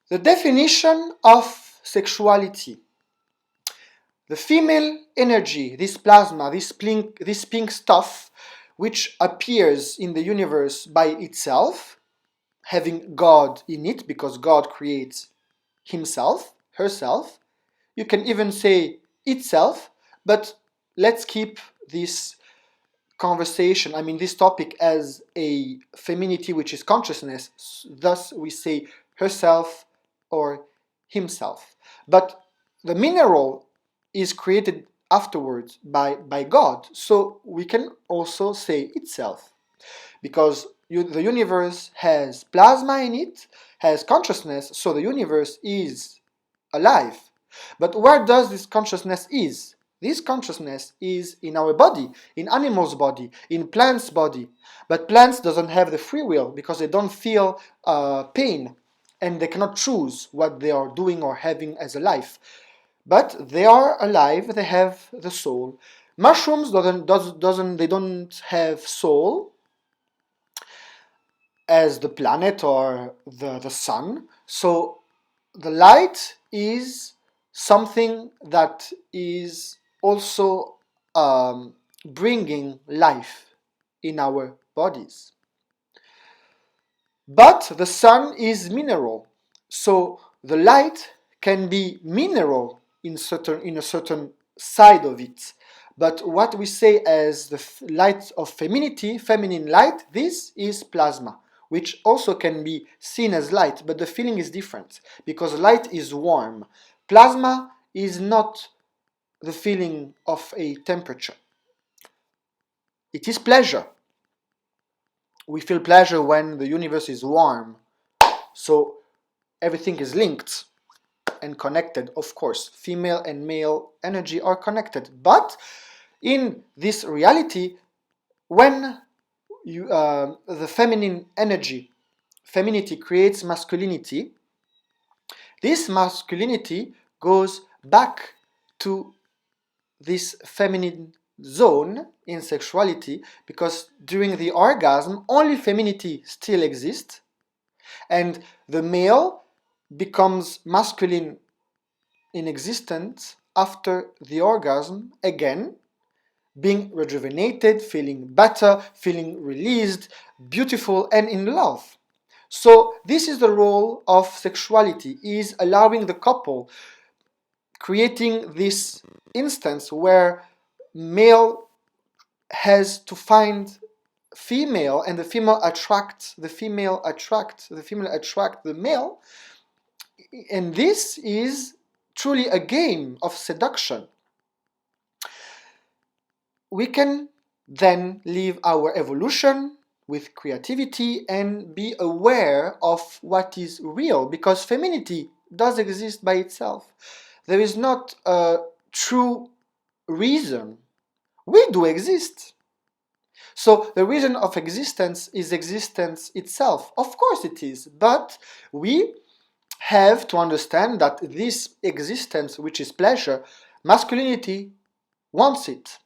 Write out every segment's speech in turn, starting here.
The definition of sexuality. The female energy, this plasma, this pink stuff, which appears in the universe by itself, having God in it, because God creates himself, herself. You can even say itself, but let's keep this conversation, this topic, as a femininity which is consciousness. Thus we say herself or himself. But the mineral is created afterwards by God, so we can also say itself, because the universe has plasma in it, has consciousness, so the universe is alive. But where does this consciousness is? This consciousness is in our body, in animals' body, in plants' body. But plants doesn't have the free will because they don't feel pain, and they cannot choose what they are doing or having as a life. But they are alive, they have the soul. Mushrooms they don't have soul as the planet or the sun. So the light is something that is also bringing life in our bodies. But the sun is mineral, so the light can be mineral in a certain side of it. But what we say as the light of femininity, feminine light, this is plasma, which also can be seen as light, but the feeling is different, because light is warm. Plasma is not the feeling of a temperature. It is pleasure. We feel pleasure when the universe is warm. So everything is linked and connected, of course. Female and male energy are connected. But in this reality, when the feminine energy, femininity creates masculinity, this masculinity goes back to this feminine zone in sexuality, because during the orgasm only femininity still exists, and the male becomes masculine in existence after the orgasm, again being rejuvenated, feeling better, feeling released, beautiful, and in love. So this is the role of sexuality, is allowing the couple, creating this instance where male has to find female, and the female attract the male, and this is truly a game of seduction. We can then live our evolution with creativity and be aware of what is real, because femininity does exist by itself. There is not a true reason. We do exist. So the reason of existence is existence itself. Of course it is, but we have to understand that this existence, which is pleasure, masculinity wants it.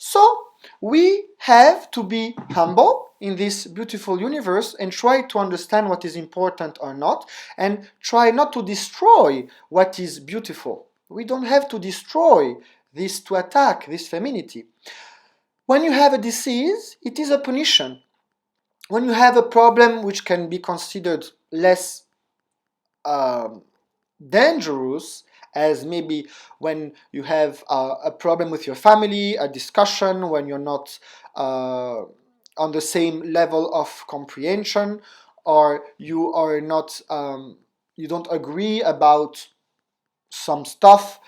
So we have to be humble in this beautiful universe and try to understand what is important or not, and try not to destroy what is beautiful. We don't have to destroy this to attack this femininity. When you have a disease, it is a punition. When you have a problem which can be considered less dangerous, as maybe when you have a problem with your family, a discussion, when you're not on the same level of comprehension, or you are not, you don't agree about some stuff,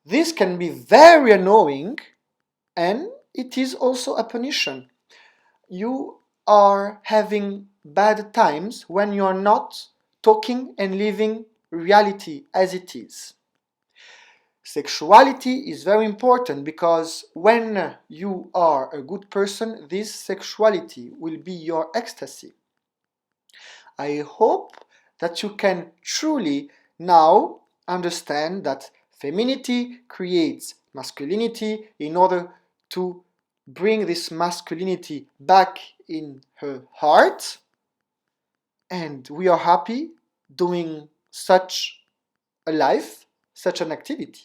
this can be very annoying, and it is also a punition. You are having bad times when you are not talking and living reality as it is. Sexuality is very important, because when you are a good person, this sexuality will be your ecstasy. I hope that you can truly now understand that femininity creates masculinity in order to bring this masculinity back in her heart, and we are happy doing such a life, such an activity.